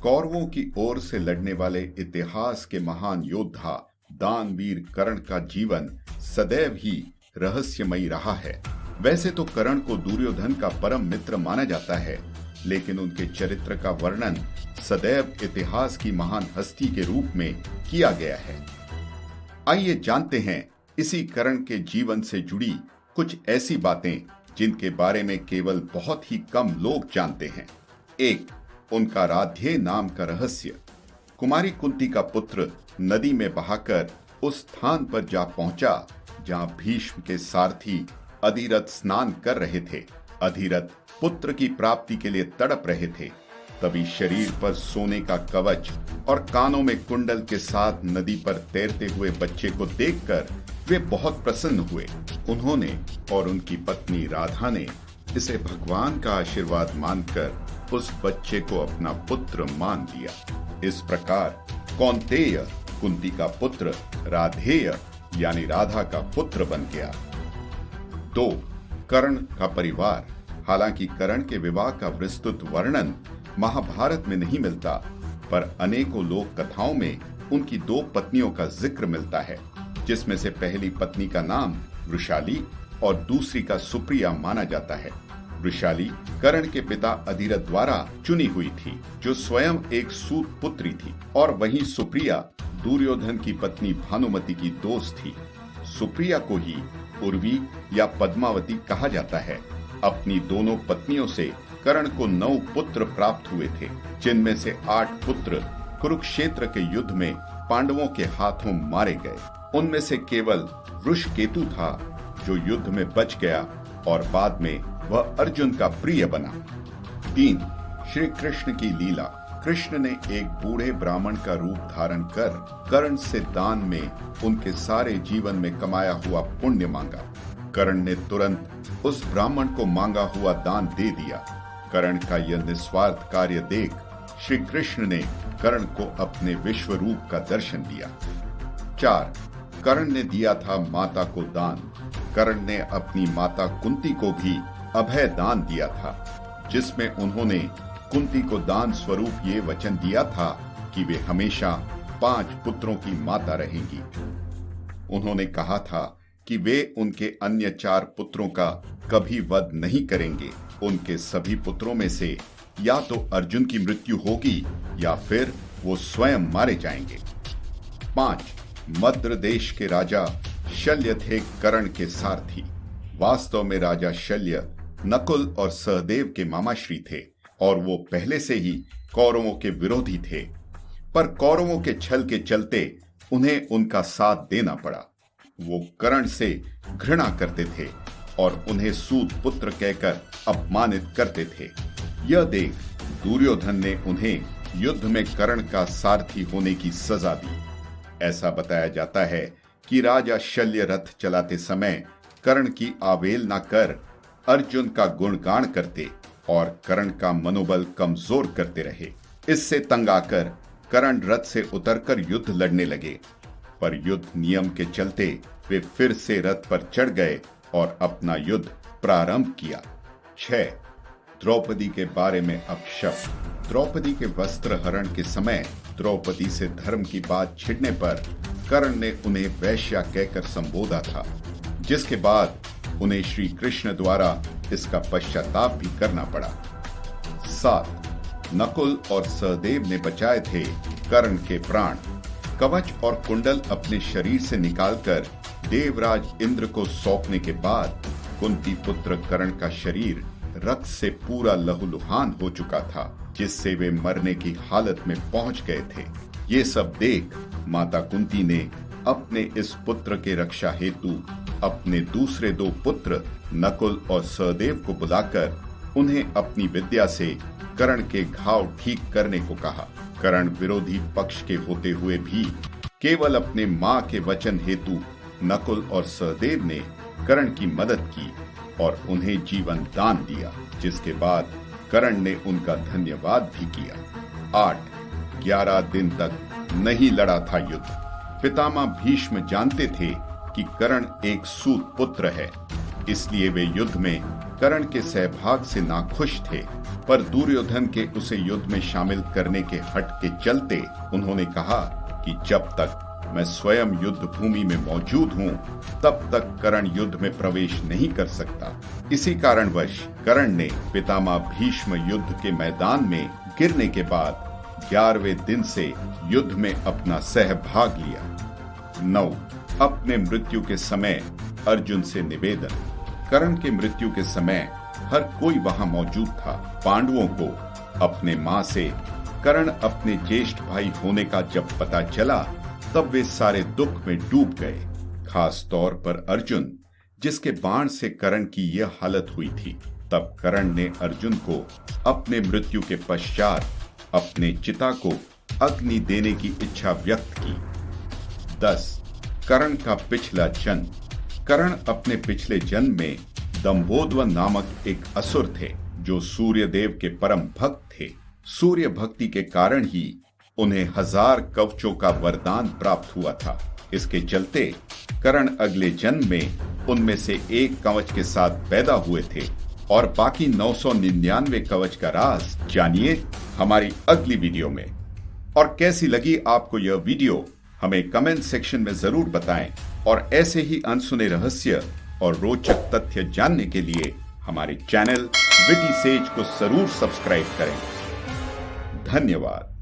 कौरवों की ओर से लड़ने वाले इतिहास के महान योद्धा दानवीर कर्ण का जीवन सदैव ही रहस्यमयी रहा है। वैसे तो कर्ण को दुर्योधन का परम मित्र माना जाता है, लेकिन उनके चरित्र का वर्णन सदैव इतिहास की महान हस्ती के रूप में किया गया है। आइए जानते हैं इसी कर्ण के जीवन से जुड़ी कुछ ऐसी बातें जिनके बारे में केवल बहुत ही कम लोग जानते हैं। 1. उनका राधेय नाम का रहस्य। कुमारी कुंती का पुत्र नदी में बहाकर उस स्थान पर जा पहुंचा जहां भीष्म के सारथी अधिरथ स्नान कर रहे थे। अधिरथ पुत्र की प्राप्ति के लिए तड़प रहे थे। तभी शरीर पर सोने का कवच और कानों में कुंडल के साथ नदी पर तैरते हुए बच्चे को देखकर वे बहुत प्रसन्न हुए। उन्होंने और उनकी पत्नी राधा ने इसे भगवान का आशीर्वाद मानकर उस बच्चे को अपना पुत्र मान लिया। इस प्रकार कौन्तेय कुंती का पुत्र राधेय यानी राधा का पुत्र बन गया। 2. कर्ण का परिवार। हालांकि कर्ण के विवाह का विस्तृत वर्णन महाभारत में नहीं मिलता, पर अनेकों लोक कथाओं में उनकी 2 पत्नियों का जिक्र मिलता है, जिसमें से पहली पत्नी का नाम वृषाली और दूसरी का सुप्रिया माना जाता है। वृषाली कर्ण के पिता अधिरथ द्वारा चुनी हुई थी, जो स्वयं एक सूत पुत्री थी, और वहीं सुप्रिया दुर्योधन की पत्नी भानुमति की दोस्त थी। सुप्रिया को ही उर्वी या पद्मावती कहा जाता है। अपनी दोनों पत्नियों से कर्ण को 9 पुत्र प्राप्त हुए थे, जिनमें से 8 पुत्र कुरुक्षेत्र के युद्ध में पांडवों के हाथों मारे गए। उनमें से केवल वृषकेतु था जो युद्ध में बच गया और बाद में वह अर्जुन का प्रिय बना। 3. श्री कृष्ण की लीला। कृष्ण ने एक बूढ़े ब्राह्मण का रूप धारण कर कर्ण से दान में उनके सारे जीवन में कमाया हुआ पुण्य मांगा। कर्ण ने तुरंत उस ब्राह्मण को मांगा हुआ दान दे दिया। कर्ण का यह निस्वार्थ कार्य देख श्री कृष्ण ने कर्ण को अपने विश्व रूप का दर्शन दिया। 4. कर्ण ने दिया था माता को दान। कर्ण ने अपनी माता कुंती को भी अभय दान दिया था, जिसमें उन्होंने कुंती को दान स्वरूप ये वचन दिया था कि वे हमेशा 5 पुत्रों की माता रहेंगी। उन्होंने कहा था कि वे उनके अन्य 4 पुत्रों का कभी वध नहीं करेंगे। उनके सभी पुत्रों में से या तो अर्जुन की मृत्यु होगी या फिर वो स्वयं मारे जाएंगे। 5. मद्र देश के राजा शल्य थे कर्ण के सारथी। वास्तव में राजा शल्य नकुल और सहदेव के मामाश्री थे और वो पहले से ही कौरवों के विरोधी थे, पर कौरवों के छल के चलते उन्हें उनका साथ देना पड़ा। वो कर्ण से घृणा करते थे और उन्हें सूत पुत्र कहकर अपमानित करते थे। यह देख दुर्योधन ने उन्हें युद्ध में कर्ण का सारथी होने की सजा दी। ऐसा बताया जाता है कि राजा शल्य रथ चलाते समय कर्ण की आवेल न कर अर्जुन का गुणगान करते और कर्ण का मनोबल कमजोर करते रहे। इससे तंग आकर कर्ण रथ से उतरकर युद्ध लड़ने लगे, पर युद्ध नियम के चलते वे फिर से रथ पर चढ़ गए और अपना युद्ध प्रारंभ किया। 6. द्रौपदी के बारे में अपशब्द। द्रौपदी के वस्त्र हरण के समय द्रौपदी से धर्म की बात छिड़ने पर कर्ण ने उन्हें वैश्या कहकर संबोधा था, जिसके बाद उन्हें श्री कृष्ण द्वारा इसका पश्चाताप भी करना पड़ा। 7. नकुल और सहदेव ने बचाए थे कर्ण के प्राण। कवच और कुंडल अपने शरीर से निकालकर देवराज इंद्र को सौंपने के बाद कुंती पुत्र कर्ण का शरीर रक्त से पूरा लहूलुहान हो चुका था, जिससे वे मरने की हालत में पहुंच गए थे। ये सब देख माता कुंती ने अपने इस पुत्र के रक्षा हेतु अपने दूसरे 2 पुत्र नकुल और सहदेव को बुलाकर उन्हें अपनी विद्या से कर्ण के घाव ठीक करने को कहा। कर्ण विरोधी पक्ष के होते हुए भी केवल अपने मां के वचन हेतु नकुल और सहदेव ने कर्ण की मदद की और उन्हें जीवन दान दिया, जिसके बाद कर्ण ने उनका धन्यवाद भी किया। 8. 11 दिन तक नहीं लड़ा था युद्ध। पितामह भीष्म जानते थे कि कर्ण एक सूत पुत्र है, इसलिए वे युद्ध में कर्ण के सहभाग से नाखुश थे, पर दुर्योधन के उसे युद्ध में शामिल करने के हट के चलते उन्होंने कहा कि जब तक मैं स्वयं युद्ध भूमि में मौजूद हूं, तब तक कर्ण युद्ध में प्रवेश नहीं कर सकता। इसी कारणवश कर्ण ने पितामह भीष्म युद्ध के मैदान में गिरने के बाद 11वें दिन से युद्ध में अपना सहभाग लिया। 9. अपने मृत्यु के समय अर्जुन से निवेदन। कर्ण के मृत्यु के समय हर कोई वहां मौजूद था। पांडवों को अपने मां से कर्ण अपने ज्येष्ठ भाई होने का जब पता चला, तब वे सारे दुख में डूब गए। खास तौर पर अर्जुन, जिसके बाण से कर्ण की यह हालत हुई थी। तब कर्ण ने अर्जुन को अपने मृत्यु के पश्चात अपने चिता को अग्नि देने की इच्छा व्यक्त की। 10. कर्ण का पिछला जन्म। कर्ण अपने पिछले जन्म में दंभोदवन नामक एक असुर थे, जो सूर्य देव के परम भक्त थे। सूर्य भक्ति के कारण ही उन्हें 1000 कवचों का वरदान प्राप्त हुआ था। इसके चलते कर्ण अगले जन्म में उनमें से एक कवच के साथ पैदा हुए थे, और बाकी 999 कवच का राज जानिए हमारी अगली वीडियो में। और कैसी लगी आपको यह वीडियो, हमें कमेंट सेक्शन में जरूर बताएं, और ऐसे ही अनसुने रहस्य और रोचक तथ्य जानने के लिए हमारे चैनल विटी सेज को जरूर सब्सक्राइब करें। धन्यवाद।